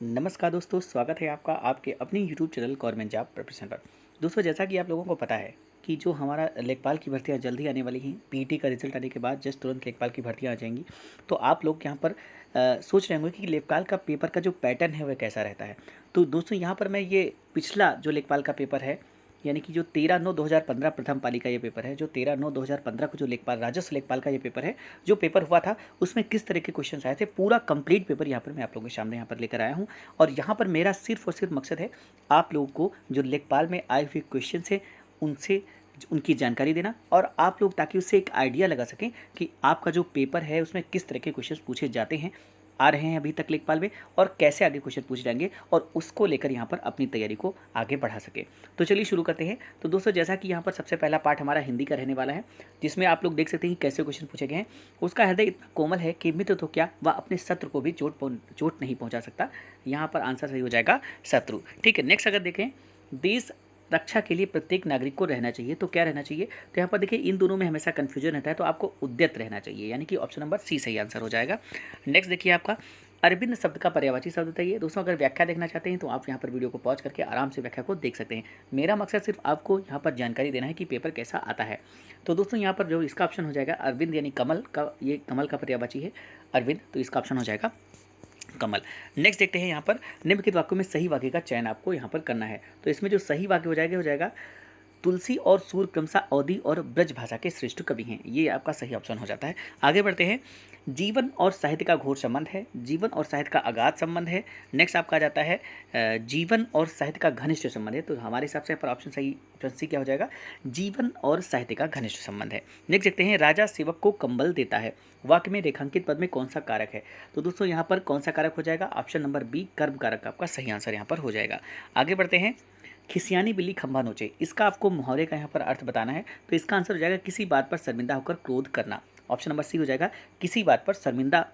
नमस्कार दोस्तों, स्वागत है आपका आपके अपने YouTube channel government job preparation पर। दोस्तों, जैसा कि आप लोगों को पता है कि जो हमारा लेखपाल की भर्तियां जल्दी आने वाली हैं, पीटी का रिजल्ट आने के बाद जस्ट तुरंत लेखपाल की भर्तियां आ जाएंगी। तो आप लोग यहाँ पर सोच रहे होंगे कि लेखपाल का पेपर का जो पैटर्न है वह कैसा रहता है। तो दोस्तों, यहाँ पर मैं ये पिछला जो लेखपाल का पेपर है, यानी कि जो 13/9/2015 प्रथम पाली का ये पेपर है, जो 13/9/2015 को जो लेखपाल राजस्व लेखपाल का ये पेपर है, जो पेपर हुआ था उसमें किस तरह के क्वेश्चंस आए थे, पूरा कंप्लीट पेपर यहाँ पर मैं आप लोगों के सामने यहाँ पर लेकर आया हूँ। और यहाँ पर मेरा सिर्फ और सिर्फ मकसद है आप लोगों को जो लेखपाल में आए हुए क्वेश्चन है उनसे उनकी जानकारी देना, और आप लोग ताकि उससे एक आइडिया लगा सकें कि आपका जो पेपर है उसमें किस तरह के क्वेश्चन पूछे जाते हैं, आ रहे हैं अभी तक लेखपाल में, और कैसे आगे क्वेश्चन पूछे जाएंगे, और उसको लेकर यहाँ पर अपनी तैयारी को आगे बढ़ा सके। तो चलिए शुरू करते हैं। तो दोस्तों, जैसा कि यहाँ पर सबसे पहला पार्ट हमारा हिंदी का रहने वाला है, जिसमें आप लोग देख सकते हैं कि कैसे क्वेश्चन पूछे गए हैं। उसका हृदय इतना कोमल है कि मित्र तो क्या, वह अपने शत्रु को भी चोट नहीं पहुँचा सकता। यहाँ पर आंसर सही हो जाएगा शत्रु। ठीक है, नेक्स्ट अगर देखें, देश रक्षा के लिए प्रत्येक नागरिक को रहना चाहिए, तो क्या रहना चाहिए। तो यहाँ पर देखिए, इन दोनों में हमेशा कन्फ्यूजन रहता है, तो आपको उद्यत रहना चाहिए, यानी कि ऑप्शन नंबर सी सही आंसर हो जाएगा। नेक्स्ट देखिए, आपका अरविंद शब्द का पर्यायवाची शब्द बताइए। दोस्तों, अगर व्याख्या देखना चाहते हैं तो आप यहाँ पर वीडियो को पॉज करके आराम से व्याख्या को देख सकते हैं। मेरा मकसद सिर्फ आपको यहाँ पर जानकारी देना है कि पेपर कैसा आता है। तो दोस्तों, यहाँ पर जो इसका ऑप्शन हो जाएगा अरविंद, यानी कमल का, ये कमल का पर्यायवाची है अरविंद, तो इसका ऑप्शन हो जाएगा कमल। नेक्स्ट देखते हैं, यहाँ पर निम्नलिखित वाक्यों में सही वाक्य का चयन आपको यहाँ पर करना है। तो इसमें जो सही वाक्य हो जाएगा तुलसी और सूर्य क्रमशः अवधि और ब्रज भाषा के श्रेष्ठ कवि हैं, ये आपका सही ऑप्शन हो जाता है। आगे बढ़ते हैं, जीवन और साहित्य का घोर संबंध है, जीवन और साहित्य का अगाध संबंध है। नेक्स्ट आपका आ जाता है जीवन और साहित्य का घनिष्ठ संबंध है, तो हमारे हिसाब से यहाँ पर ऑप्शन सही, ऑप्शन सी क्या हो जाएगा, जीवन और साहित्य का घनिष्ठ संबंध है। नेक्स्ट देखते हैं, राजा सेवक को कंबल देता है, वाक्य में रेखांकित पद में कौन सा कारक है। तो दोस्तों, यहाँ पर कौन सा कारक हो जाएगा, ऑप्शन नंबर बी कर्म कारक आपका सही आंसर यहाँ पर हो जाएगा। आगे बढ़ते हैं, खिसियानी बिल्ली खंभा नोचे, इसका आपको मुहावरे का यहाँ पर अर्थ बताना है। तो इसका आंसर हो जाएगा किसी बात पर शर्मिंदा होकर क्रोध करना, ऑप्शन नंबर सी हो जाएगा, किसी बात पर शर्मिंदा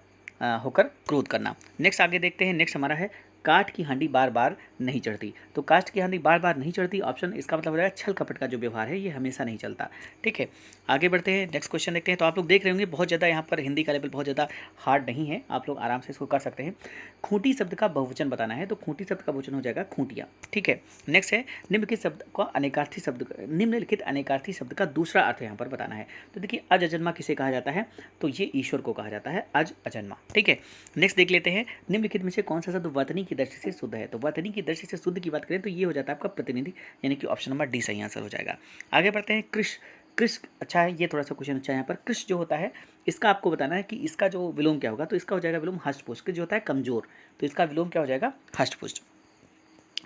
होकर क्रोध करना। नेक्स्ट आगे देखते हैं, नेक्स्ट हमारा है काठ की हांडी बार बार नहीं चढ़ती। तो काठ की हांडी बार बार नहीं चढ़ती, ऑप्शन इसका मतलब हो जाएगा छल कपट का जो व्यवहार है ये हमेशा नहीं चलता। ठीक है, आगे बढ़ते हैं, नेक्स्ट क्वेश्चन देखते हैं। तो आप लोग देख रहे होंगे बहुत ज़्यादा यहाँ पर हिंदी का लेवल बहुत ज़्यादा हार्ड नहीं है, आप लोग आराम से इसको कर सकते हैं। खूंटी शब्द का बहुवचन बताना है, तो खूंटी शब्द का बहुवचन हो जाएगा खूंटियाँ। ठीक है, नेक्स्ट है निम्नलिखित शब्द का अनेकार्थी शब्द, निम्नलिखित अनेकार्थी शब्द का दूसरा अर्थ यहाँ पर बताना है। तो देखिए, अज अजन्मा किसे कहा जाता है, तो ये ईश्वर को कहा जाता है अज अजन्मा। ठीक है, नेक्स्ट देख लेते हैं, निम्नलिखित में से कौन सा शब्द वर्तनी की दृष्टि से शुद्ध है। तो वर्तनी की दृष्टि से शुद्ध की बात करें तो ये हो जाता है आपका प्रतिनिधि, यानी कि ऑप्शन नंबर डी सही आंसर हो जाएगा। आगे बढ़ते हैं, कृष, कृष अच्छा है, ये थोड़ा सा क्वेश्चन अच्छा है यहाँ पर। कृष जो होता है, इसका आपको बताना है कि इसका जो विलोम क्या होगा। तो इसका हो जाएगा विलोम हष्टपुष्ट। जो होता है कमजोर, तो इसका विलोम क्या हो जाएगा, हष्टपुष्ट।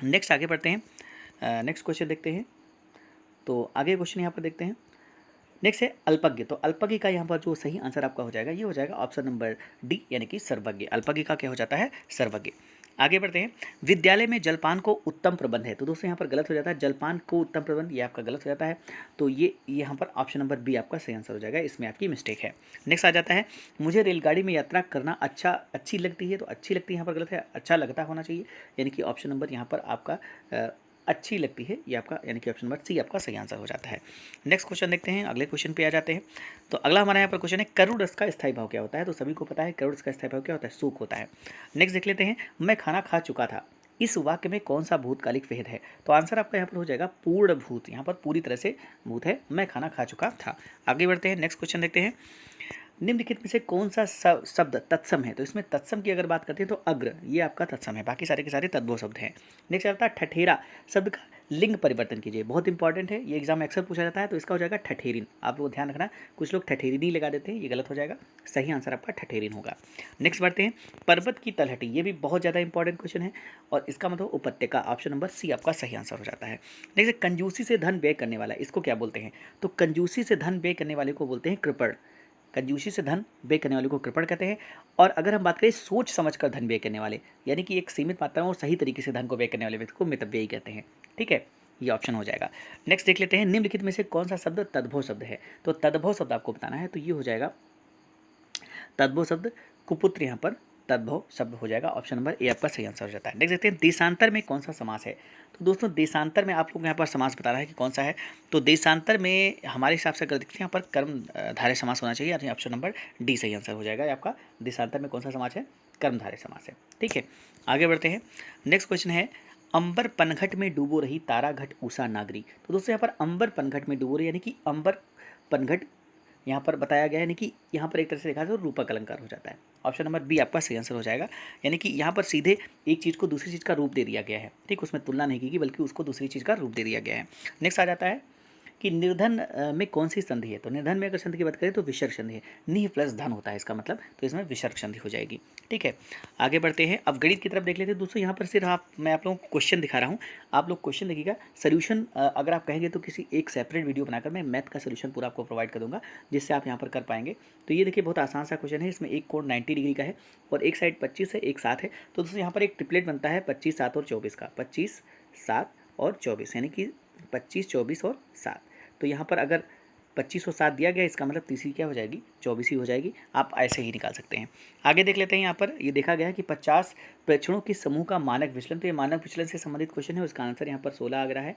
नेक्स्ट आगे बढ़ते हैं, नेक्स्ट क्वेश्चन देखते हैं। तो आगे क्वेश्चन यहाँ पर देखते हैं, नेक्स्ट है अल्पज्ञ। तो अल्पज्ञ का यहाँ पर जो सही आंसर आपका हो जाएगा, ये हो जाएगा ऑप्शन नंबर डी, यानी कि सर्वज्ञ। अल्पज्ञ का क्या हो जाता है, सर्वज्ञ। आगे बढ़ते हैं, विद्यालय में जलपान को उत्तम प्रबंध है। तो दोस्तों, यहाँ पर गलत हो जाता है, जलपान को उत्तम प्रबंध, ये आपका गलत हो जाता है। तो ये यहाँ पर ऑप्शन नंबर बी आपका सही आंसर हो जाएगा, इसमें आपकी मिस्टेक है। नेक्स्ट आ जाता है, मुझे रेलगाड़ी में यात्रा करना अच्छी लगती है। तो अच्छी लगती है यहाँ पर गलत है, अच्छा लगता होना चाहिए, यानी कि ऑप्शन नंबर यहाँ पर आपका अच्छी लगती है, ये आपका, यानी कि ऑप्शन नंबर सी आपका सही आंसर हो जाता है। नेक्स्ट क्वेश्चन देखते हैं, अगले क्वेश्चन पे आ जाते हैं। तो अगला हमारा यहाँ पर क्वेश्चन है, करुण रस का स्थायी भाव क्या होता है। तो सभी को पता है करुण रस का स्थायी भाव क्या होता है, सूख होता है। नेक्स्ट देख लेते हैं, मैं खाना खा चुका था, इस वाक्य में कौन सा भूतकालिक भेद है। तो आंसर आपका यहाँ पर हो जाएगा पूर्ण भूत, यहाँ पर पूरी तरह से भूत है, मैं खाना खा चुका था। आगे बढ़ते हैं, नेक्स्ट क्वेश्चन देखते हैं, निम्नलिखित में से कौन सा शब्द तत्सम है। तो इसमें तत्सम की अगर बात करते हैं तो अग्र, ये आपका तत्सम है, बाकी सारे के सारे तद्भव शब्द हैं। नेक्स्ट आता है ठठेरा शब्द का लिंग परिवर्तन कीजिए, बहुत इंपॉर्टेंट है, ये एग्जाम अक्सर पूछा जाता है। तो इसका हो जाएगा ठठेरिन, आप लोग ध्यान रखना, कुछ लोग ठठेरिन लगा देते हैं, ये गलत हो जाएगा, सही आंसर आपका ठठेरिन होगा। नेक्स्ट बढ़ते हैं, पर्वत की तलहटी, ये भी बहुत ज़्यादा इंपॉर्टेंट क्वेश्चन है, और इसका मतलब उपत्यका, ऑप्शन नंबर सी आपका सही आंसर हो जाता है। नेक्स्ट, कंजूसी से धन व्यय करने वाला, इसको क्या बोलते हैं। तो कंजूसी से धन व्यय करने वाले को बोलते हैं कृपण, कंजूसी से धन व्यय करने वाले को कृपण कहते हैं। और अगर हम बात करें सोच समझकर धन व्यय करने वाले, यानी कि एक सीमित मात्रा में और सही तरीके से धन को व्यय करने वाले व्यक्ति को मितव्ययी कहते हैं। ठीक है, ये ऑप्शन हो जाएगा। नेक्स्ट देख लेते हैं, निम्नलिखित में से कौन सा शब्द तद्भव शब्द है। तो तद्भव शब्द आपको बताना है, तो ये हो जाएगा तद्भव शब्द कुपुत्र, यहाँ पर तद्भव शब्द हो जाएगा, ऑप्शन नंबर ए आपका सही आंसर हो जाता है। नेक्स्ट देखते हैं, देशांतर में कौन सा समास है। तो दोस्तों, देशांतर में आप लोग यहाँ पर समास बताना है कि कौन सा है। तो देशांतर में हमारे हिसाब से अगर देखते हैं, यहाँ पर कर्म धारय समास होना चाहिए, ऑप्शन नंबर डी सही आंसर हो जाएगा आपका। देशांतर में कौन सा समास है, कर्मधारय समास है। ठीक है, आगे बढ़ते हैं। नेक्स्ट क्वेश्चन है, अंबर पनघट में डूबो रही तारा घट उषा नागरी। तो दोस्तों यहाँ पर अंबर पनघट में डूबो रही यानी कि अंबर पनघट यहाँ पर बताया गया है, यानी कि यहाँ पर एक तरह से देखा जाए तो रूपक अलंकार हो जाता है। ऑप्शन नंबर बी आपका सही आंसर हो जाएगा, यानी कि यहाँ पर सीधे एक चीज़ को दूसरी चीज़ का रूप दे दिया गया है। ठीक, उसमें तुलना नहीं की गई बल्कि उसको दूसरी चीज़ का रूप दे दिया गया है। नेक्स्ट आ जाता है कि निर्धन में कौन सी संधि है। तो निर्धन में अगर संधि की बात करें तो विसर्ग संधि है, निह प्लस धन होता है इसका मतलब, तो इसमें विसर्ग संधि हो जाएगी। ठीक है, आगे बढ़ते हैं। अब गणित की तरफ देख लेते हैं दोस्तों। यहाँ पर सिर्फ मैं आप लोगों को क्वेश्चन दिखा रहा हूँ, आप लोग क्वेश्चन देखिएगा। सोल्यूशन अगर आप कहेंगे तो किसी एक सेपरेट वीडियो बनाकर मैं मैथ का सोल्यूशन पूरा आपको प्रोवाइड कर दूंगा, जिससे आप यहाँ पर कर पाएंगे। तो ये देखिए बहुत आसान सा क्वेश्चन है, इसमें एक कोण 90 डिग्री का है और एक साइड 25 है, एक 7 है। तो दोस्तों यहाँ पर एक ट्रिपलेट बनता है 25, 7 और 24 का, 25, 7 और 24, यानी कि 25, 24 और 7। तो यहाँ पर अगर 25 और 7 दिया गया, इसका मतलब तीसरी क्या हो जाएगी, 24 ही हो जाएगी। आप ऐसे ही निकाल सकते हैं। आगे देख लेते हैं। यहाँ पर ये देखा गया है कि 50 प्रेक्षणों के समूह का मानक विचलन, तो ये मानक विचलन से संबंधित क्वेश्चन है, उसका आंसर यहाँ पर 16 आ रहा है।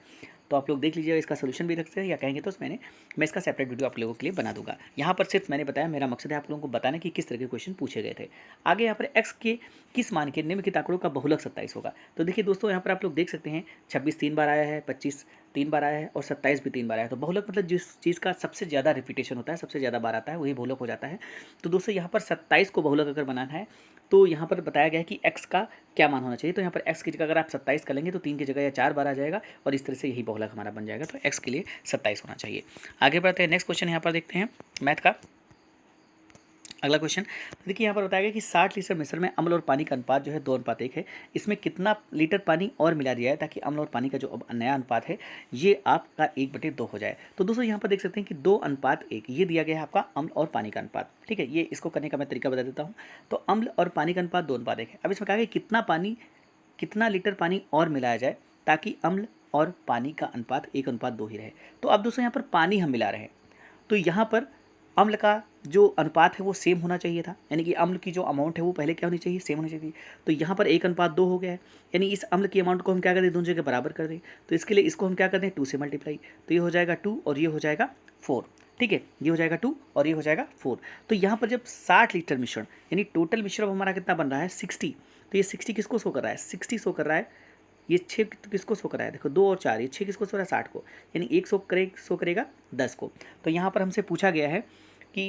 तो आप लोग देख लीजिएगा, इसका सोल्यूशन भी रखते हैं या कहेंगे तो मैं इसका सेपरेट वीडियो आप लोगों के लिए बना दूंगा। यहाँ पर सिर्फ मैंने बताया, मेरा मकसद है आप लोगों को बताना कि किस तरह के क्वेश्चन पूछे गए थे। आगे यहाँ पर एक्स के किस मान के निम्नलिखित आंकड़ों का बहुलक 27 होगा। तो देखिए दोस्तों, यहाँ पर आप लोग देख सकते हैं 26 3 बार आया है, 25 3 बार आया है और 27 भी 3 बार आया है। तो बहुलक मतलब जिस चीज़ का सबसे ज़्यादा रिपीटेशन होता है, सबसे ज़्यादा बार आता है, वही बहुलक हो जाता है। तो दोस्तों यहाँ पर 27 को बहुलक अगर बनाना है तो यहाँ पर बताया गया है कि x का क्या मान होना चाहिए। तो यहाँ पर x की जगह अगर आप 27 कर लेंगे तो 3 की जगह या 4 बार आ जाएगा और इस तरह से यही बहुलक हमारा बन जाएगा। तो x के लिए 27 होना चाहिए। आगे बढ़ते हैं। नेक्स्ट क्वेश्चन यहाँ पर देखते हैं मैथ का अगला क्वेश्चन। देखिए यहाँ पर बताया गया कि 60 लीटर मिश्रण में अम्ल और पानी का अनुपात जो है 2:1 है। इसमें कितना लीटर पानी और मिला दिया है ताकि अम्ल और पानी का जो अब नया अनुपात है ये आपका 1/2 हो जाए। तो दोस्तों यहाँ पर देख सकते हैं कि 2:1 ये दिया गया है आपका अम्ल और पानी का अनुपात। ठीक है, ये इसको करने का मैं तरीका बता देता हूँ। तो अम्ल और पानी का अनुपात 2:1 है। अब इसमें कहा गया कितना लीटर पानी और मिलाया जाए ताकि अम्ल और पानी का अनुपात 1:2 ही रहे। तो अब दोस्तों यहाँ पर पानी हम मिला रहे हैं, तो यहाँ पर अम्ल का जो अनुपात है वो सेम होना चाहिए था, यानी कि अम्ल की जो अमाउंट है वो पहले क्या होनी चाहिए, सेम होनी चाहिए। तो यहाँ पर 1:2 हो गया है, यानी इस अम्ल की अमाउंट को हम क्या कर दें, दोनों जगह बराबर कर दें। तो इसके लिए इसको हम क्या कर दें, 2 से मल्टीप्लाई। तो ये हो जाएगा 2 और ये हो जाएगा 4। ठीक है, ये हो जाएगा 2 और ये हो जाएगा 4। तो यहाँ पर जब 60 लीटर मिश्रण, यानी टोटल मिश्रण हमारा कितना बन रहा है 60। तो ये 60 किसको शो कर रहा है, 60 शो कर रहा है। ये 6 किसको शो कर रहा है, देखो 2 और 4, ये 6 किसको शो रहा है, 60 को, यानी 1 शो करेगा 10 को। तो यहाँ पर हमसे पूछा गया है कि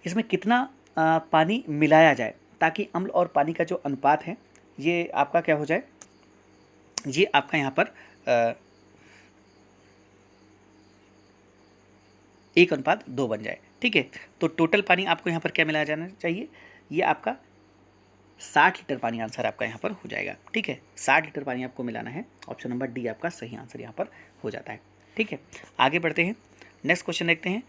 इसमें कितना पानी मिलाया जाए ताकि अम्ल और पानी का जो अनुपात है ये आपका क्या हो जाए, ये आपका यहाँ पर 1:2 बन जाए। ठीक है, तो टोटल पानी आपको यहाँ पर क्या मिलाया जाना चाहिए, ये आपका 60 लीटर पानी आंसर आपका यहाँ पर हो जाएगा। ठीक है, 60 लीटर पानी आपको मिलाना है। ऑप्शन नंबर डी आपका सही आंसर यहाँ पर हो जाता है। ठीक है, आगे बढ़ते हैं। नेक्स्ट क्वेश्चन देखते हैं।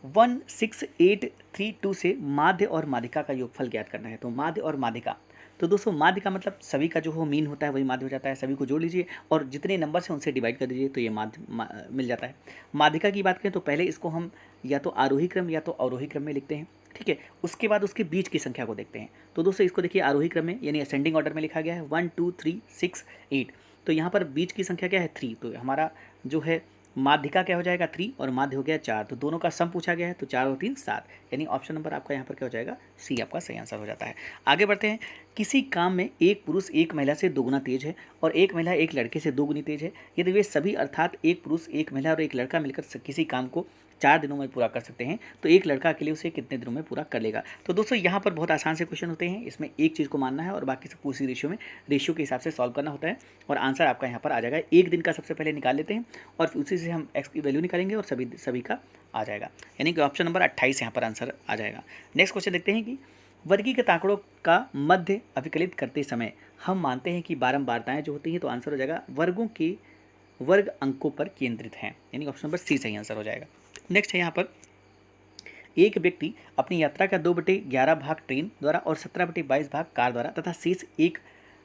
16832 से माध्य और माध्यिका का योगफल ज्ञात करना है। तो माध्य और माध्यिका, तो दोस्तों माध्य का मतलब सभी का जो हो मीन होता है वही माध्य हो जाता है। सभी को जोड़ लीजिए और जितने नंबर से उनसे डिवाइड कर दीजिए तो ये माध्य मिल जाता है। माध्यिका की बात करें तो पहले इसको हम या तो आरोही क्रम या तो अवरोही क्रम में लिखते हैं। ठीक है, उसके बाद उसके बीच की संख्या को देखते हैं। तो दोस्तों इसको देखिए आरोही क्रम में यानी असेंडिंग ऑर्डर में लिखा गया है 1 2 3 6 8। तो यहाँ पर बीच की संख्या क्या है 3। तो हमारा जो है माध्यिका क्या हो जाएगा 3 और माध्य हो गया 4। तो दोनों का सम पूछा गया है तो 4 और 3 7, यानी ऑप्शन नंबर आपका यहाँ पर क्या हो जाएगा, सी आपका सही आंसर हो जाता है। आगे बढ़ते हैं। किसी काम में एक पुरुष एक महिला से दोगुना तेज है और एक महिला एक लड़के से दोगुनी तेज है, यदि वे सभी अर्थात एक पुरुष एक महिला और एक लड़का मिलकर किसी काम को 4 दिनों में पूरा कर सकते हैं, तो एक लड़का अकेले उसे कितने दिनों में पूरा कर लेगा। तो दोस्तों यहाँ पर बहुत आसान से क्वेश्चन होते हैं, इसमें एक चीज़ को मानना है और बाकी सब पूरी रेशियो के हिसाब से सॉल्व करना होता है और आंसर आपका यहाँ पर आ जाएगा। एक दिन का सबसे पहले निकाल लेते हैं और उसी से हम एक्स की वैल्यू निकालेंगे और सभी का आ जाएगा, यानी कि ऑप्शन नंबर 28 यहाँ पर आंसर आ जाएगा। नेक्स्ट क्वेश्चन देखते हैं कि वर्गीकृत आंकड़ों का मध्य अभिकलित करते समय हम मानते हैं कि बारंबारताएं जो होती हैं, तो आंसर हो जाएगा वर्गों के वर्ग अंकों पर केंद्रित हैं, यानी ऑप्शन नंबर सी सही आंसर हो जाएगा। नेक्स्ट है यहाँ पर, एक व्यक्ति अपनी यात्रा का 2/11 भाग ट्रेन द्वारा और 17/22 भाग कार द्वारा तथा शेष 1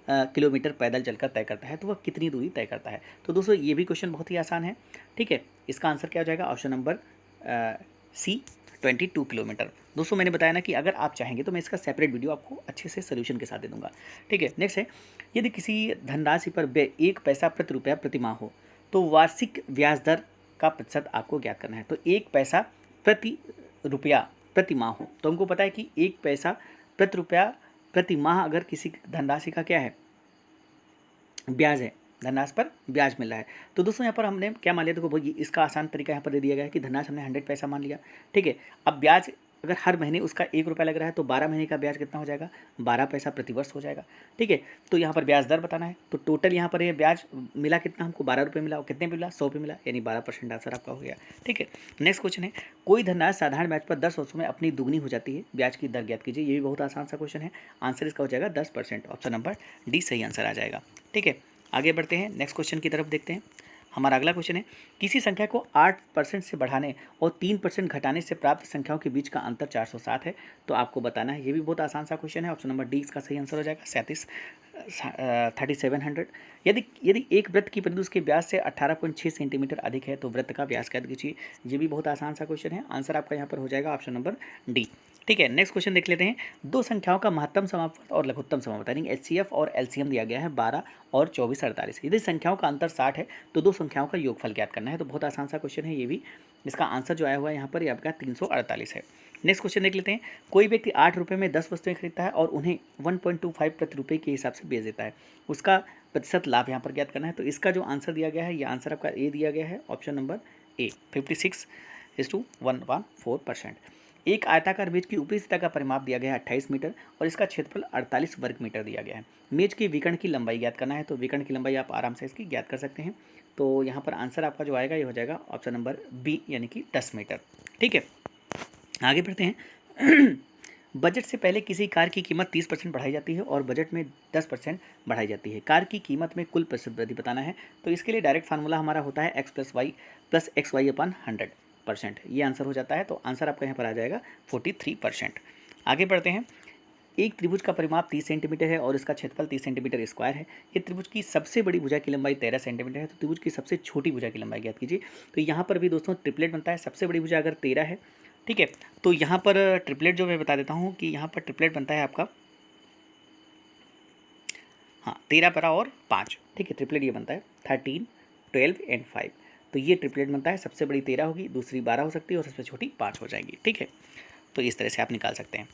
किलोमीटर पैदल चलकर तय करता है, तो वह कितनी दूरी तय करता है। तो दोस्तों ये भी क्वेश्चन बहुत ही आसान है। ठीक है, इसका आंसर क्या हो जाएगा, ऑप्शन नंबर सी 22 किलोमीटर। दोस्तों मैंने बताया ना कि अगर आप चाहेंगे तो मैं इसका सेपरेट वीडियो आपको अच्छे से सोल्यूशन के साथ दे दूंगा। ठीक है, नेक्स्ट है, यदि किसी धनराशि पर व्यय 1 पैसा प्रति रुपया प्रति माह हो तो वार्षिक ब्याज दर का प्रतिशत आपको ज्ञात करना है। तो 1 पैसा प्रति रुपया प्रति माह हो, तो हमको पता है कि 1 पैसा प्रति माह अगर किसी धनराशि का क्या है, ब्याज है, धनराशि पर ब्याज मिल रहा है। तो दोस्तों यहाँ पर हमने क्या मान लिया, देखो भाई इसका आसान तरीका यहाँ पर दे दिया गया है कि धनराशि हमने 100 पैसा मान लिया, ठीक है। अब ब्याज अगर हर महीने उसका 1 रुपया लग रहा है तो 12 महीने का ब्याज कितना हो जाएगा, 12 पैसा प्रतिवर्ष हो जाएगा, ठीक है। तो यहाँ पर ब्याज दर बताना है, तो टोटल यहाँ पर ये ब्याज मिला कितना हमको, 12 रुपये मिला, और कितने पे मिला, 100 पे मिला, यानी 12% आंसर आपका हो गया, ठीक है। नेक्स्ट क्वेश्चन है, कोई धनराशि साधारण ब्याज पर 10 वर्षों में अपनी दुगनी हो जाती है, ब्याज की दर ज्ञात कीजिए। ये भी बहुत आसान सा क्वेश्चन है, आंसर इसका हो जाएगा 10%, ऑप्शन नंबर डी सही आंसर आ जाएगा, ठीक है। आगे बढ़ते हैं, नेक्स्ट क्वेश्चन की तरफ देखते हैं। हमारा अगला क्वेश्चन है, किसी संख्या को 8% से बढ़ाने और 3% घटाने से प्राप्त संख्याओं के बीच का अंतर 407 है, तो आपको बताना है। ये भी बहुत आसान सा क्वेश्चन है, ऑप्शन नंबर डी इसका सही आंसर हो जाएगा, 3700। यदि एक वृत्त की परिधि उसके व्यास से 18.6 सेंटीमीटर अधिक है तो वृत्त का व्यास ज्ञात कीजिए। ये भी बहुत आसान सा क्वेश्चन है, आंसर आपका यहाँ पर हो जाएगा ऑप्शन नंबर डी, ठीक है। नेक्स्ट क्वेश्चन देख लेते हैं, दो संख्याओं का महत्तम समापवर्त और लघुत्तम समापवर्त यानी एचसीएफ और एलसीएम दिया गया है 12 और 24 48। यदि संख्याओं का अंतर 60 है तो दो संख्याओं का योगफल ज्ञात करना है। तो बहुत आसान सा क्वेश्चन है ये भी, इसका आंसर जो आया हुआ है यहाँ पर ये आपका 348 है। नेक्स्ट क्वेश्चन देख लेते हैं, कोई व्यक्ति 8 रुपये में 10 वस्तुएं खरीदता है और उन्हें 1.25 प्रति रुपये के हिसाब से बेच देता है, उसका प्रतिशत लाभ यहाँ पर ज्ञात करना है। तो इसका जो आंसर दिया गया है, ये आंसर आपका ए दिया गया है, ऑप्शन नंबर ए, 56:114%। एक आयताकार मेज की ऊपरी सतह का परिमाप दिया गया है 28 मीटर और इसका क्षेत्रफल 48 वर्ग मीटर दिया गया है। मेज के विकर्ण की लंबाई ज्ञात करना है, तो विकर्ण की लंबाई आप आराम से इसकी ज्ञात कर सकते हैं। तो यहाँ पर आंसर आपका जो आएगा ये हो जाएगा ऑप्शन नंबर बी यानी कि 10 मीटर, ठीक है। आगे बढ़ते हैं, बजट से पहले किसी कार की कीमत 30% बढ़ाई जाती है और बजट में 10% बढ़ाई जाती है। कार की कीमत में कुल प्रतिशत वृद्धि बताना है, तो इसके लिए डायरेक्ट फार्मूला हमारा होता है x + y + xy/100%। ये आंसर हो जाता है, तो आंसर आपका यहाँ पर आ जाएगा 43%। आगे बढ़ते हैं, एक त्रिभुज का परिमाप 30 सेंटीमीटर है और इसका क्षेत्रफल 30 सेंटीमीटर स्क्वायर है। ये त्रिभुज की सबसे बड़ी भुजा की लंबाई 13 सेंटीमीटर है, तो त्रिभुज की सबसे छोटी भुजा की लंबाई ज्ञात कीजिए। तो यहाँ पर भी दोस्तों ट्रिपलेट बनता है, सबसे बड़ी भुजा अगर 13 है, ठीक है, तो यहाँ पर ट्रिपलेट जो मैं बता देता हूँ कि यहाँ पर ट्रिपलेट बनता है आपका, हाँ 13 12 और 5, ठीक है। ट्रिपलेट ये बनता है 13 12 एंड 5, तो ये ट्रिपलेट बनता है। सबसे बड़ी 13 होगी, दूसरी 12 हो सकती है और सबसे छोटी 5 हो जाएगी, ठीक है। तो इस तरह से आप निकाल सकते हैं।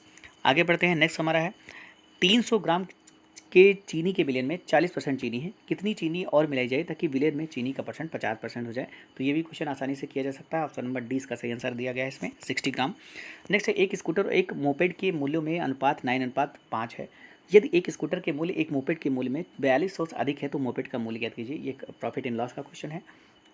आगे बढ़ते हैं, नेक्स्ट हमारा है 300 ग्राम के चीनी के विलयन में 40% चीनी है, कितनी चीनी और मिलाई जाए ताकि विलयन में चीनी का परसेंट 50% हो जाए। तो ये भी क्वेश्चन आसानी से किया जा सकता है, ऑप्शन नंबर डी इसका सही आंसर दिया गया है इसमें 60 ग्राम। नेक्स्ट है, एक स्कूटर और एक मोपेड के मूल्यों में अनुपात 9:5 है। यदि एक स्कूटर के मूल्य एक मोपेड के मूल्य में 4200 से अधिक है तो मोपेड का मूल्य ज्ञात कीजिए। ये प्रॉफिट एंड लॉस का क्वेश्चन है,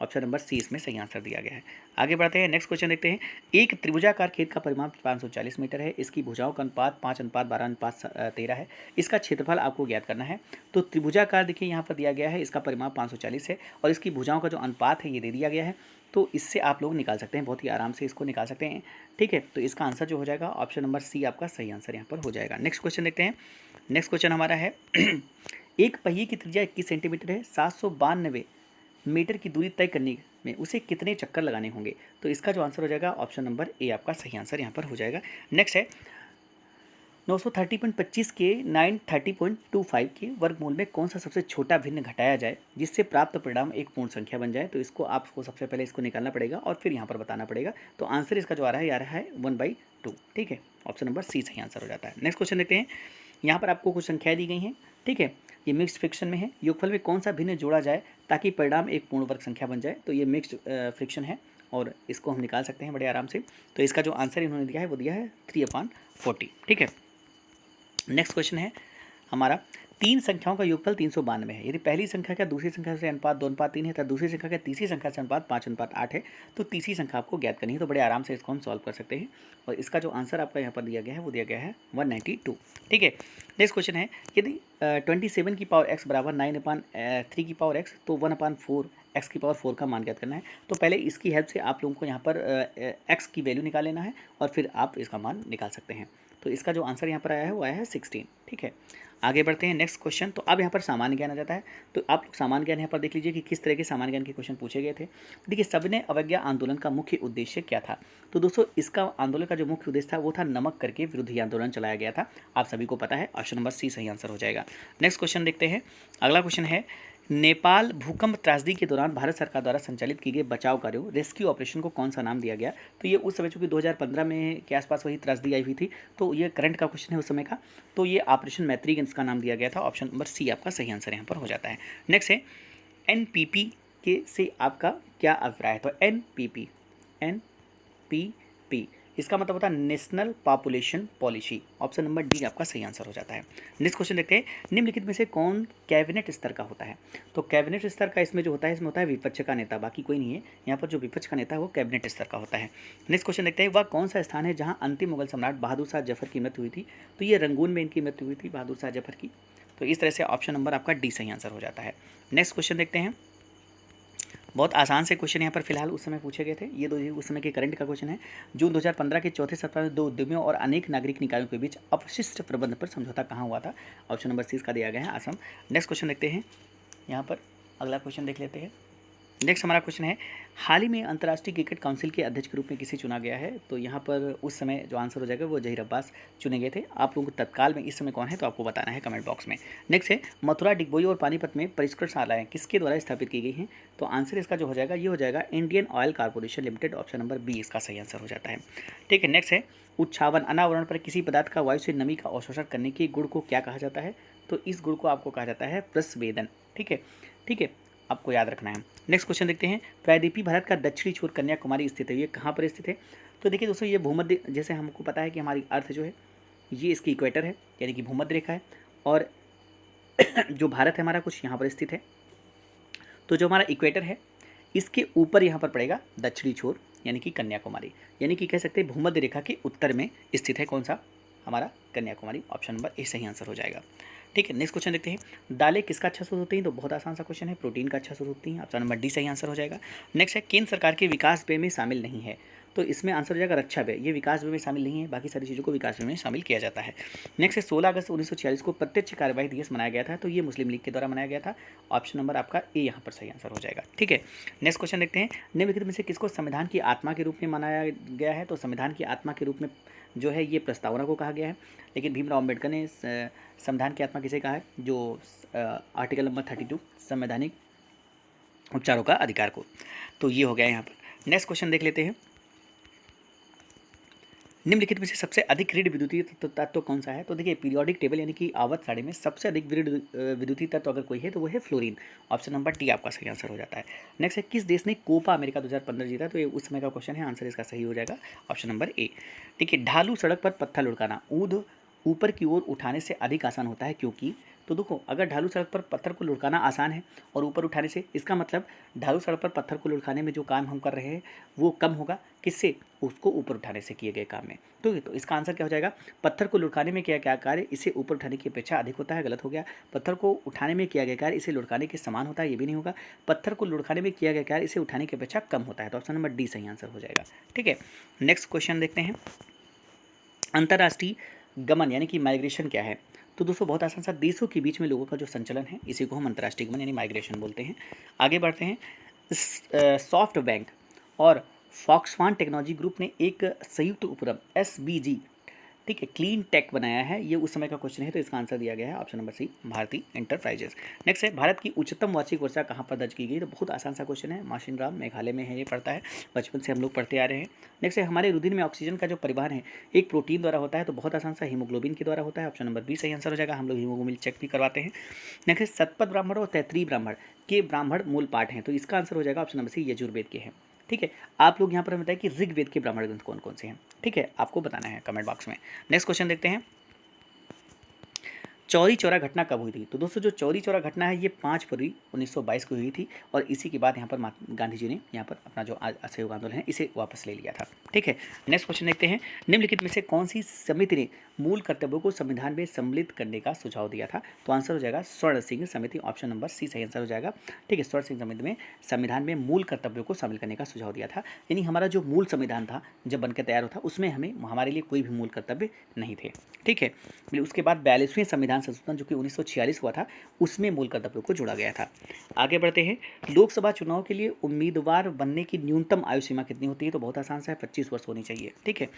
ऑप्शन नंबर सी इसमें सही आंसर दिया गया है। आगे बढ़ते हैं, नेक्स्ट क्वेश्चन देखते हैं, एक त्रिभुजाकार खेत का परिमाप 540 मीटर है, इसकी भुजाओं का अनुपात 5:12:13 है, इसका क्षेत्रफल आपको ज्ञात करना है। तो त्रिभुजाकार देखिए यहाँ पर दिया गया है, इसका परिमाप 540 है और इसकी भुजाओं का जो अनुपात है ये दे दिया गया है। तो इससे आप लोग निकाल सकते हैं, बहुत ही आराम से इसको निकाल सकते हैं, ठीक है। तो इसका आंसर जो हो जाएगा ऑप्शन नंबर सी आपका सही आंसर यहाँ पर हो जाएगा। नेक्स्ट क्वेश्चन देखते हैं, नेक्स्ट क्वेश्चन हमारा है एक पहिए की त्रिज्या 21 सेंटीमीटर है, 792 मीटर की दूरी तय करने में उसे कितने चक्कर लगाने होंगे। तो इसका जो आंसर हो जाएगा ऑप्शन नंबर ए आपका सही आंसर यहाँ पर हो जाएगा। नेक्स्ट है 930.25 के 930.25 के वर्गमूल में कौन सा सबसे छोटा भिन्न घटाया जाए जिससे प्राप्त परिणाम एक पूर्ण संख्या बन जाए। तो इसको आपको सबसे पहले इसको निकालना पड़ेगा और फिर यहाँ पर बताना पड़ेगा। तो आंसर इसका जो आ रहा है 1/2, ठीक है। ऑप्शन नंबर सी सही आंसर हो जाता है। नेक्स्ट क्वेश्चन देखते हैं, यहाँ पर आपको कुछ संख्याएं दी गई हैं, ठीक है। ये मिक्स्ड फ्रिक्शन में है, योगफल में कौन सा भिन्न जोड़ा जाए ताकि परिणाम एक पूर्ण वर्ग संख्या बन जाए। तो ये मिक्स्ड फ्रिक्शन है और इसको हम निकाल सकते हैं बड़े आराम से। तो इसका जो आंसर इन्होंने दिया है वो दिया है 3/40, ठीक है। नेक्स्ट क्वेश्चन है हमारा, तीन संख्याओं का योगफल 392 है। यदि पहली संख्या का दूसरी संख्या से अनुपात 2:3 है तो दूसरी संख्या का तीसरी संख्या से अनुपात 5:8 है, तो तीसरी संख्या आपको ज्ञात करनी है। तो बड़े आराम से इसको हम सॉल्व कर सकते हैं और इसका जो आंसर आपका यहाँ पर दिया गया है वो दिया गया है 192, ठीक है। नेक्स्ट क्वेश्चन है, यदि 27 की पावर x बराबर 9/3 की पावर x, तो 1/4 x की पावर 4 का मान ज्ञात करना है। तो पहले इसकी हेल्प से आप लोगों को यहाँ पर x की वैल्यू निकाल लेना है और फिर आप इसका मान निकाल सकते हैं। तो इसका जो आंसर यहाँ पर आया है वो आया है 16, ठीक है। आगे बढ़ते हैं, नेक्स्ट क्वेश्चन। तो अब यहाँ पर सामान्य ज्ञान आ जाता है। तो आप लोग सामान्य ज्ञान यहाँ पर देख लीजिए कि किस तरह के सामान्य ज्ञान के क्वेश्चन पूछे गए थे। देखिए, सविनय अवज्ञा आंदोलन का मुख्य उद्देश्य क्या था। तो दोस्तों इसका आंदोलन का जो मुख्य उद्देश्य था वो था नमक कर के विरुद्ध आंदोलन चलाया गया था। आप सभी को पता है, ऑप्शन नंबर सी सही आंसर हो जाएगा। नेक्स्ट क्वेश्चन देखते हैं, अगला क्वेश्चन है, नेपाल भूकंप त्रासदी के दौरान भारत सरकार द्वारा संचालित किए गए बचाव कार्यों रेस्क्यू ऑपरेशन को कौन सा नाम दिया गया? तो ये उस समय चूंकि 2015 में के आसपास वही त्रासदी आई हुई थी, तो ये करंट का क्वेश्चन है उस समय का। तो ये ऑपरेशन मैत्री इसका नाम दिया गया था। ऑप्शन नंबर सी आपका सही आंसर यहाँ पर हो जाता है। नेक्स्ट है NPP के से आपका क्या अभिप्राय है? तो NPP इसका मतलब होता है national population policy. Option number D आपका सही आंसर हो जाता है। नेक्स्ट क्वेश्चन देखते हैं, निम्नलिखित में से कौन कैबिनेट स्तर का होता है? तो कैबिनेट स्तर का इसमें जो होता है, इसमें होता है विपक्ष का नेता, बाकी कोई नहीं है। यहाँ पर जो विपक्ष का नेता है वो कैबिनेट स्तर का होता है। नेक्स्ट क्वेश्चन देखते हैं, वह कौन सा स्थान है जहाँ अंतिम मुगल सम्राट बहादुर शाह जफर की मृत्यु हुई थी? तो ये रंगून में इनकी मृत्यु हुई थी, बहादुर शाह जफर की। तो इस तरह से ऑप्शन नंबर आपका डी सही आंसर हो जाता है। नेक्स्ट क्वेश्चन देखते हैं, बहुत आसान से क्वेश्चन यहाँ पर फिलहाल उस समय पूछे गए थे। ये दो उस समय के करंट का क्वेश्चन है। जून 2015 के चौथे सप्ताह में दो उद्यमियों और अनेक नागरिक निकायों के बीच अपशिष्ट प्रबंध पर समझौता कहाँ हुआ था? ऑप्शन नंबर सी इसका दिया गया है, असम। नेक्स्ट क्वेश्चन देखते हैं, यहाँ पर अगला क्वेश्चन देख लेते हैं। नेक्स्ट हमारा क्वेश्चन है, हाल ही में अंतर्राष्ट्रीय क्रिकेट काउंसिल के अध्यक्ष के रूप में किसे चुना गया है? तो यहाँ पर उस समय जो आंसर हो जाएगा वो जहीर अब्बास चुने गए थे। आप लोगों को तत्काल में इस समय कौन है तो आपको बताना है कमेंट बॉक्स में। नेक्स्ट है, मथुरा, डिगबोई और पानीपत में परिष्करणशालाएं किसके द्वारा स्थापित की गई हैं? तो आंसर इसका जो हो जाएगा ये हो जाएगा Indian oil corporation limited. Option number B इसका सही आंसर हो जाता है। ठीक है, नेक्स्ट है, उच्छावन अनावरण पर किसी पदार्थ का वायु से नमी का अवशोषण करने के गुण को क्या कहा जाता है? तो इस गुण को आपको कहा जाता है प्रस्वेदन। ठीक है, आपको याद रखना है। नेक्स्ट क्वेश्चन देखते हैं, प्रायद्वीपीय भारत का दक्षिणी छोर कन्याकुमारी स्थित है, ये कहाँ पर स्थित है? तो देखिए दोस्तों, ये भूमध्य, जैसे हमको पता है कि हमारी अर्थ जो है ये इसकी इक्वेटर है, यानी कि भूमध्य रेखा है, और जो भारत है हमारा कुछ यहाँ पर स्थित है। तो जो हमारा इक्वेटर है इसके ऊपर यहाँ पर पड़ेगा दक्षिणी छोर, यानी कि कन्याकुमारी, यानी कि कह सकते हैं भूमध्य रेखा के उत्तर में स्थित है कौन सा? हमारा कन्याकुमारी। ऑप्शन नंबर ए सही आंसर हो जाएगा। ठीक है, नेक्स्ट क्वेश्चन देखते हैं, दालें किसका अच्छा स्रोत होती हैं? तो बहुत आसान सा क्वेश्चन है, प्रोटीन का अच्छा स्रोत होती हैं। ऑप्शन नंबर डी सही आंसर हो जाएगा। नेक्स्ट है, केंद्र सरकार के विकास व्यय में शामिल नहीं है, तो इसमें आंसर हो जाएगा रक्षा व्यय। ये विकास व्यय में शामिल नहीं है, बाकी सारी चीज़ों को विकास व्यय में शामिल किया जाता है। नेक्स्ट है, 16 अगस्त 1946 को प्रत्यक्ष कार्यवाही दिवस मनाया गया था, तो ये मुस्लिम लीग के द्वारा मनाया गया था। ऑप्शन नंबर आपका ए यहाँ पर सही आंसर हो जाएगा। ठीक है, नेक्स्ट क्वेश्चन देखते हैं, निम्नलिखित में से किसको संविधान की आत्मा के रूप में मनाया गया है? तो संविधान की आत्मा के रूप में जो है ये प्रस्तावना को कहा गया है, लेकिन भीमराव अम्बेडकर ने संविधान की आत्मा किसे कहा है? जो आर्टिकल नंबर 32 संवैधानिक उपचारों का अधिकार को। तो ये हो गया यहाँ पर। नेक्स्ट क्वेश्चन देख लेते हैं, निम्नलिखित में से सबसे अधिक ऋण विद्युतीय तत्व कौन सा है? तो देखिए, पीरियोडिक टेबल यानी कि आवर्त सारणी में सबसे अधिक विद्युतीय तत्व अगर कोई है तो वो है फ्लोरीन। ऑप्शन नंबर डी आपका सही आंसर हो जाता है। नेक्स्ट है, किस देश ने कोपा अमेरिका 2015 जीता? तो ये उस समय का क्वेश्चन है, आंसर इसका सही हो जाएगा ऑप्शन नंबर ए। ठीक है, ढालू सड़क पर पत्थर लुढ़काना ऊंध ऊपर की ओर उठाने से अधिक आसान होता है, क्योंकि? तो देखो, अगर ढालू सड़क पर पत्थर को लुढ़काना आसान है और ऊपर उठाने से, इसका मतलब ढालू सड़क पर पत्थर को लुढ़काने में जो काम हम कर रहे हैं वो कम होगा, किससे? उसको ऊपर उठाने से किए गए काम में। तो इसका आंसर क्या हो जाएगा? पत्थर को लुढ़काने में किया गया कार्य इसे ऊपर उठाने की अपेक्षा अधिक होता है, गलत हो गया। पत्थर को उठाने में किया गया कार्य इसे लुढ़काने के समान होता है, ये भी नहीं होगा। पत्थर को लुढ़काने में किया गया कार्य इसे उठाने की अपेक्षा कम होता है, तो ऑप्शन नंबर डी सही आंसर हो जाएगा। ठीक है, नेक्स्ट क्वेश्चन देखते हैं, अंतर्राष्ट्रीय गमन यानी कि माइग्रेशन क्या है? तो दोस्तों बहुत आसान सा, देशों के बीच में लोगों का जो संचलन है इसी को हम अंतर्राष्ट्रीय गमन यानी माइग्रेशन बोलते हैं। आगे बढ़ते हैं, सॉफ्ट बैंक और फॉक्सकॉन टेक्नोलॉजी ग्रुप ने एक संयुक्त उपक्रम SBG, ठीक है, क्लीन टेक बनाया है, ये उस समय का क्वेश्चन है, तो इसका आंसर दिया गया है option number C, Bharti enterprises. Next है, भारत की उच्चतम वार्षिक वर्षा कहाँ पर दर्ज की गई? तो बहुत आसान सा क्वेश्चन है, माशिनराम मेघालय में है, ये पड़ता है, बचपन से हम लोग पढ़ते आ रहे हैं। नेक्स्ट है, हमारे रुधिर में ऑक्सीजन का जो परिवहन है एक प्रोटीन द्वारा होता है, तो बहुत आसान सा हीमोग्लोबिन के द्वारा होता है। ऑप्शन नंबर बी सही आंसर हो जाएगा, हम लोग हीमोग्लोबिन चेक भी करवाते हैं। नेक्स्ट, सतपथ ब्राह्मण और तैतरीय ब्राह्मण के ब्राह्मण मूल पाठ हैं, तो इसका आंसर हो जाएगा ऑप्शन नंबर सी, यजुर्वेद के हैं। ठीक है, आप लोग यहाँ पर बताएं कि ऋग्वेद के ब्राह्मण ग्रंथ कौन कौन से हैं। ठीक है, आपको बताना है कमेंट बॉक्स में। नेक्स्ट क्वेश्चन देखते हैं, चौरी चौरा घटना कब हुई थी? तो दोस्तों जो चौरी चौरा घटना है ये 5 फरवरी 1922 को हुई थी, और इसी के बाद यहाँ पर गांधी जी ने यहाँ पर अपना जो असहयोग आंदोलन है इसे वापस ले लिया था। ठीक है, नेक्स्ट क्वेश्चन देखते हैं, निम्नलिखित में से कौन सी समिति ने मूल कर्तव्यों को संविधान में सम्मिलित करने का सुझाव दिया था? तो आंसर हो जाएगा स्वर्ण सिंह समिति। ऑप्शन नंबर सी सही आंसर हो जाएगा। ठीक है, स्वर्ण सिंह समिति में संविधान में मूल कर्तव्यों को शामिल करने का सुझाव दिया था, यानी हमारा जो मूल संविधान था जब बनकर तैयार होता उसमें हमारे लिए कोई भी मूल कर्तव्य नहीं थे। ठीक है, उसके बाद 42वें संविधान संशोधन जो कि 1946 हुआ था उसमें मूल कर्तव्यों को जोड़ा गया था। आगे बढ़ते हैं, लोकसभा चुनाव के लिए उम्मीदवार बनने की न्यूनतम आयु सीमा कितनी होती है? तो बहुत आसान सा है, 25 वर्ष होनी चाहिए। ठीक है,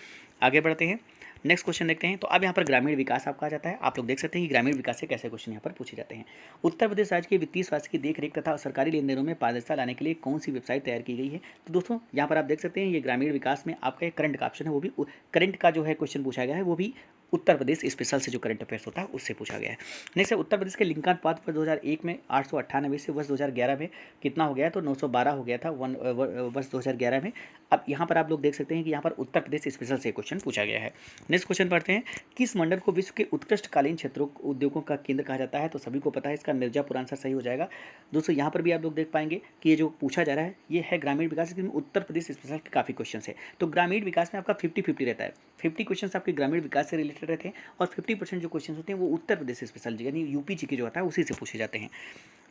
आगे बढ़ते हैं, नेक्स्ट क्वेश्चन देखते हैं। तो अब यहाँ पर ग्रामीण विकास आपका आ जाता है। आप लोग देख सकते हैं कि ग्रामीण विकास से कैसे क्वेश्चन यहाँ पर पूछे जाते हैं। उत्तर प्रदेश राज्य के वित्तीय स्वास्थ्य की देखरेख तथा सरकारी लेन देनों में पारदर्शिता लाने के लिए कौन सी वेबसाइट तैयार की गई है? तो दोस्तों यहाँ पर आप देख सकते हैं ये ग्रामीण विकास में आपका एक करंट का ऑप्शन है, वो भी करंट का जो है क्वेश्चन पूछा गया है, वो भी उत्तर प्रदेश स्पेशल से जो करंट अफेयर्स होता है उससे पूछा गया है। नेक्स्ट है उत्तर प्रदेश के लिंगानुपात पर 2001 में 898 से वर्ष 2011 में कितना हो गया, तो 912 हो गया था वर्ष 2011 में। अब यहाँ पर आप लोग देख सकते हैं कि यहाँ पर उत्तर प्रदेश स्पेशल से क्वेश्चन पूछा गया है। नेक्स्ट क्वेश्चन पढ़ते हैं। किस मंडल को विश्व के उत्कृष्टकालीन क्षेत्रों उद्योगों का केंद्र कहा जाता है? तो सभी को पता है, इसका मिर्जापुर आंसर सही हो जाएगा। दोस्तों यहाँ पर भी आप लोग देख पाएंगे कि ये जो पूछा जा रहा है ये है ग्रामीण विकास, लेकिन उत्तर प्रदेश स्पेशल के काफ़ी क्वेश्चन है। तो ग्रामीण विकास में आपका 50-50 रहता है, 50 क्वेश्चन आपके ग्रामीण विकास से रिलेटेड रहते हैं और 50% जो क्वेश्चन होते हैं वो उत्तर प्रदेश स्पेशल यानी यूपी जी के जो होता है उसी से पूछे जाते हैं।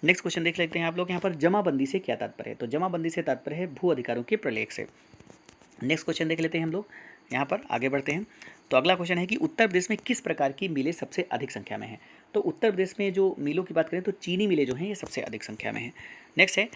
नेक्स्ट क्वेश्चन देख लेते हैं आप लोग। यहाँ पर जमाबंदी से क्या तात्पर्य है? तो जमाबंदी से तात्पर्य है भू अधिकारों के प्रलेख से। नेक्स्ट क्वेश्चन देख लेते हैं हम लोग, यहाँ पर आगे बढ़ते हैं। तो अगला क्वेश्चन है कि उत्तर प्रदेश में किस प्रकार की मिलें सबसे अधिक संख्या में हैं? तो उत्तर प्रदेश में जो मिलों की बात करें तो चीनी मिलें जो हैं ये सबसे अधिक संख्या में हैं। नेक्स्ट है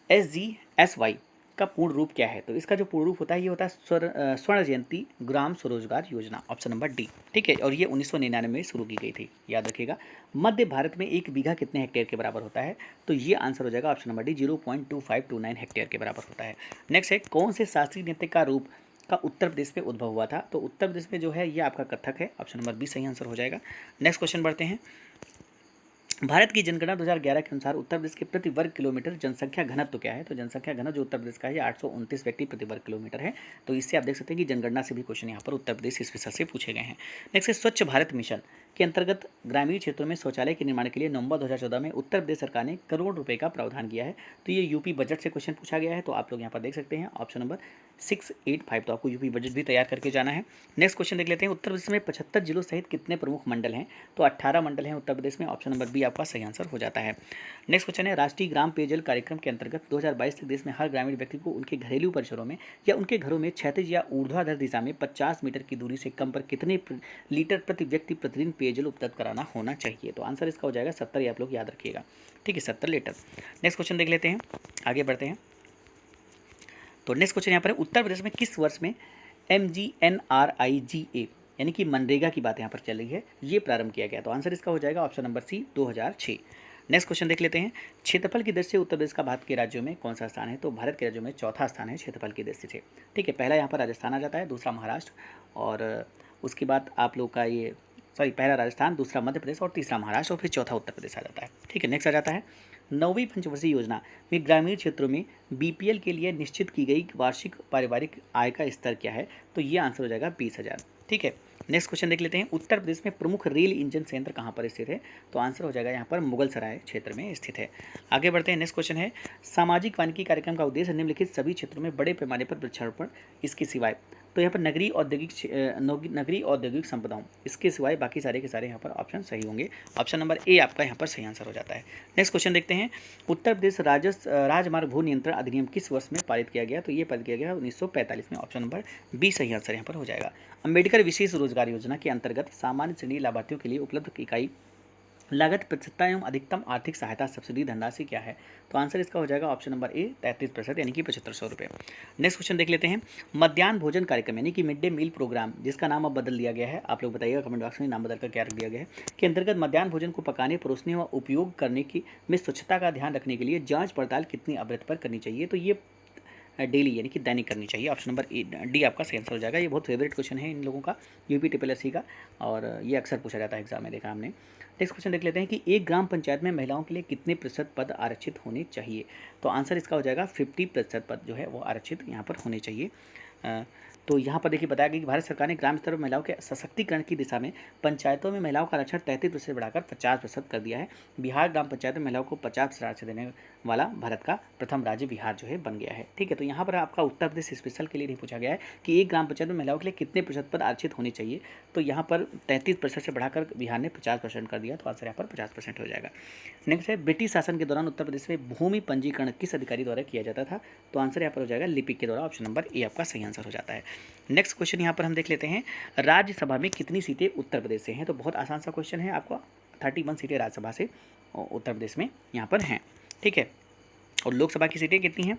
SGSY का पूर्ण रूप क्या है? तो इसका जो पूर्ण रूप होता है ये होता है स्वर्ण जयंती ग्राम स्वरोजगार योजना, ऑप्शन नंबर डी। ठीक है, और ये 1999 में शुरू की गई थी, याद रखिएगा। मध्य भारत में 1 बीघा कितने हेक्टेयर के बराबर होता है? तो ये आंसर हो जाएगा ऑप्शन नंबर डी, 0.2529 हेक्टेयर के बराबर होता है। नेक्स्ट है कौन से शास्त्रीय नृत्य का रूप का उत्तर प्रदेश में उद्भव हुआ था? तो उत्तर प्रदेश में जो है ये आपका कथक है, ऑप्शन नंबर बी सही आंसर हो जाएगा। नेक्स्ट क्वेश्चन बढ़ते हैं। भारत की जनगणना 2011 के अनुसार उत्तर प्रदेश के प्रति वर्ग किलोमीटर जनसंख्या घनत्व क्या है? तो जनसंख्या घनत्व जो उत्तर प्रदेश का है 829 व्यक्ति प्रति वर्ग किलोमीटर है। तो इससे आप देख सकते हैं कि जनगणना से भी क्वेश्चन यहाँ पर उत्तर प्रदेश स्पेशल से पूछे गए हैं। नेक्स्ट है स्वच्छ भारत मिशन के अंतर्गत ग्रामीण क्षेत्रों में शौचालय के निर्माण के लिए नवंबर 2014 में उत्तर प्रदेश सरकार ने करोड़ रुपए का प्रावधान किया है। तो ये यूपी बजट से क्वेश्चन पूछा गया है। तो आप लोग यहाँ पर देख सकते हैं ऑप्शन नंबर 685। तो आपको यूपी बजट भी तैयार करके जाना है। नेक्स्ट क्वेश्चन देख लेते हैं। उत्तर प्रदेश में 75 जिलों सहित कितने प्रमुख मंडल हैं? तो 18 मंडल हैं उत्तर प्रदेश में, ऑप्शन नंबर बी आपका सही आंसर हो जाता है। नेक्स्ट क्वेश्चन है राष्ट्रीय ग्राम पेयजल कार्यक्रम के अंतर्गत 2022 तक देश में हर ग्रामीण व्यक्ति को उनके घरेलू परिसरों में या उनके घरों में क्षैतिज या ऊर्ध्वाधर दिशा में 50 मीटर की दूरी से कम पर कितने लीटर प्रति व्यक्ति प्रतिदिन पेयजल उपलब्ध कराना होना चाहिए? तो आंसर इसका हो जाएगा 70, आप लोग याद रखिएगा। ठीक है, 70 लीटर। नेक्स्ट क्वेश्चन देख लेते हैं, आगे बढ़ते हैं। तो नेक्स्ट क्वेश्चन यहाँ पर है उत्तर प्रदेश में किस वर्ष में MGNRIGA यानी कि मनरेगा की बात यहाँ पर चल रही है, ये प्रारंभ किया गया? तो आंसर इसका हो जाएगा option number C, 2006। Next question देख लेते हैं। क्षेत्रफल की दृष्टि से उत्तर प्रदेश का भारत के राज्यों में कौन सा स्थान है? तो भारत के राज्यों में चौथा स्थान है क्षेत्रफल की दृष्टि से। ठीक है, पहला यहाँ पर राजस्थान आ जाता है, दूसरा महाराष्ट्र, और उसके बाद आप लोग का ये पहला राजस्थान, दूसरा मध्य प्रदेश और तीसरा महाराष्ट्र, और फिर चौथा उत्तर प्रदेश आ जाता है। ठीक है, नेक्स्ट आ जाता है 9वीं पंचवर्षीय योजना में ग्रामीण क्षेत्रों में BPL के लिए निश्चित की गई वार्षिक पारिवारिक आय का स्तर क्या है? तो ये आंसर हो जाएगा 20,000। ठीक है, नेक्स्ट क्वेश्चन देख लेते हैं। उत्तर प्रदेश में प्रमुख रेल इंजन संयंत्र कहाँ पर स्थित है? तो आंसर हो जाएगा यहाँ पर मुगलसराय क्षेत्र में स्थित है। आगे बढ़ते हैं। नेक्स्ट क्वेश्चन है सामाजिक वानिकी कार्यक्रम का उद्देश्य निम्नलिखित सभी क्षेत्रों में बड़े पैमाने पर वृक्षारोपण इसके सिवाय। तो यहाँ पर नगरीय औद्योगिक संपदाओं इसके सिवाय बाकी सारे के सारे यहाँ पर ऑप्शन सही होंगे। ऑप्शन नंबर ए आपका यहाँ पर सही आंसर हो जाता है। नेक्स्ट क्वेश्चन देखते हैं। उत्तर प्रदेश राजमार्ग भू नियंत्रण अधिनियम किस वर्ष में पारित किया गया? तो ये पारित किया गया 1945 में, ऑप्शन नंबर बी सही आंसर यहाँ पर हो जाएगा। अम्बेडकर विशेष रोजगार योजना के अंतर्गत सामान्य श्रेणी लाभार्थियों के लिए उपलब्ध इकाई लागत प्रतिशतता एवं अधिकतम आर्थिक सहायता सब्सिडी धनराशि क्या है? तो आंसर इसका हो जाएगा ऑप्शन नंबर ए, 33% यानी कि 7500 रुपये। नेक्स्ट क्वेश्चन देख लेते हैं। मध्याह्न भोजन कार्यक्रम यानी कि मिड डे मील प्रोग्राम, जिसका नाम अब बदल दिया गया है, आप लोग बताइएगा कमेंट बॉक्स में नाम बदल कर क्या रख दिया गया है, के अंतर्गत मध्याह्न भोजन को पकाने, परोसने व उपयोग करने की में स्वच्छता का ध्यान रखने के लिए जाँच पड़ताल कितनी अवृत्त पर करनी चाहिए? तो ये डेली यानी कि दैनिक करनी चाहिए। ऑप्शन नंबर डी आपका सही आंसर हो जाएगा। ये बहुत फेवरेट क्वेश्चन है इन लोगों का, यूपी SSC का, और ये अक्सर पूछा जाता है एग्जाम में, देखा हमने। नेक्स्ट क्वेश्चन देख लेते हैं कि एक ग्राम पंचायत में महिलाओं के लिए कितने प्रतिशत पद आरक्षित होने चाहिए? तो आंसर इसका हो जाएगा 50% पद जो है वो आरक्षित यहाँ पर होने चाहिए। तो यहाँ पर देखिए बताया गया कि भारत सरकार ने ग्राम स्तर पर महिलाओं के सशक्तिकरण की दिशा में पंचायतों में महिलाओं का आरक्षण 33% से बढ़ाकर 50% कर दिया है। बिहार ग्राम पंचायत में महिलाओं को 50% आरक्षण देने वाला भारत का प्रथम राज्य बिहार जो है बन गया है। ठीक है, तो यहाँ पर आपका उत्तर प्रदेश स्पेशल के लिए नहीं पूछा गया है कि एक ग्राम पंचायत में महिलाओं के लिए कितने प्रतिशत पद आरक्षित होने चाहिए। तो यहाँ पर 33% से बढ़ाकर बिहार ने 50% कर दिया, तो आंसर यहाँ पर 50% हो जाएगा। नेक्स्ट है ब्रिटिश शासन के दौरान उत्तर प्रदेश में भूमि पंजीकरण किस अधिकारी द्वारा किया जाता था? तो आंसर यहाँ पर हो जाएगा लिपिक के द्वारा, ऑप्शन नंबर ए आपका सही आंसर हो जाता है। नेक्स्ट क्वेश्चन यहाँ पर हम देख लेते हैं। राज्यसभा में कितनी सीटें उत्तर प्रदेश से हैं? तो बहुत आसान सा क्वेश्चन है, आपका 31 सीटें राज्यसभा से उत्तर प्रदेश में यहाँ पर हैं। ठीक है, और लोकसभा की सीटें कितनी हैं?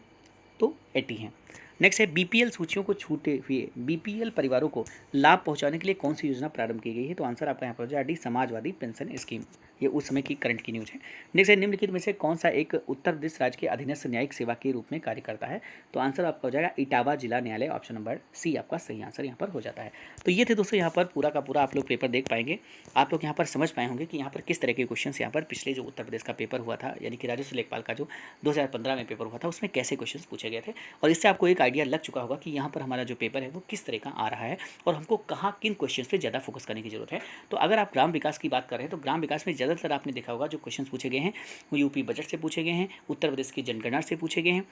तो 80 हैं। नेक्स्ट है बीपीएल सूचियों को छूटे हुए बीपीएल परिवारों को लाभ पहुंचाने के लिए कौन सी योजना प्रारंभ की गई है? तो आंसर आपका यहाँ पर हो जाएगा डी, समाजवादी पेंशन स्कीम। ये उस समय की करंट की न्यूज़ है। नेक्स्ट है निम्नलिखित में से कौन सा एक उत्तर प्रदेश राज्य के अधीनस्थ न्यायिक सेवा के रूप में कार्य करता है? तो आंसर आपका हो जाएगा इटावा जिला न्यायालय, ऑप्शन नंबर सी आपका सही आंसर यहाँ पर हो जाता है। तो ये थे दोस्तों यहाँ पर पूरा का पूरा आप लोग पेपर देख पाएंगे। आप लोग यहाँ पर समझ पाए होंगे कि यहाँ पर किस तरह के क्वेश्चन यहाँ पर पिछले जो उत्तर प्रदेश का पेपर हुआ था, यानी कि राजस्व लेखपाल का जो 2015 में पेपर हुआ था, उसमें कैसे क्वेश्चन पूछे गए थे। और इससे आपको एक आइडिया लग चुका होगा कि यहाँ पर हमारा जो पेपर है वो किस तरह का आ रहा है और हमको कहाँ किन क्वेश्चन पे ज़्यादा फोकस करने की जरूरत है। तो अगर आप ग्राम विकास की बात कर रहे हैं तो ग्राम विकास में ज़्यादातर आपने देखा होगा जो क्वेश्चन पूछे गए हैं वो यूपी बजट से पूछे गए हैं, उत्तर प्रदेश की जनगणना से पूछे गए हैं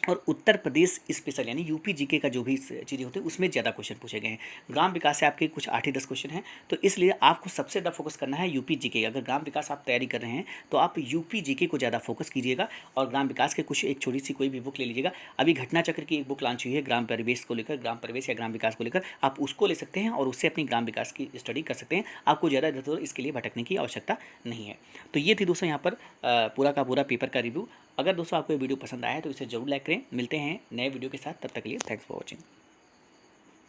और उत्तर प्रदेश स्पेशल यानी यूपी जीके का जो भी चीज़ें होती है उसमें ज़्यादा क्वेश्चन पूछे गए हैं। ग्राम विकास से आपके कुछ 8 ही 10 क्वेश्चन हैं, तो इसलिए आपको सबसे ज़्यादा फोकस करना है यूपी जीके। अगर ग्राम विकास आप तैयारी कर रहे हैं तो आप यूपी जीके को ज़्यादा फोकस कीजिएगा और ग्राम विकास के कुछ एक छोटी सी कोई भी बुक ले लीजिएगा। अभी घटना चक्र की एक बुक लॉन्च हुई है ग्राम परिवेश को लेकर, ग्राम परिवेश या ग्राम विकास को लेकर, आप उसको ले सकते हैं और उससे अपनी ग्राम विकास की स्टडी कर सकते हैं। आपको ज़्यादा इधर उधर इसके लिए भटकने की आवश्यकता नहीं है। तो ये थी दोस्तों यहाँ पर पूरा का पूरा पेपर का रिव्यू। अगर दोस्तों आपको ये वीडियो पसंद आया है तो इसे जरूर लाइक करें। मिलते हैं नए वीडियो के साथ, तब तक के लिए थैंक्स फॉर वॉचिंग।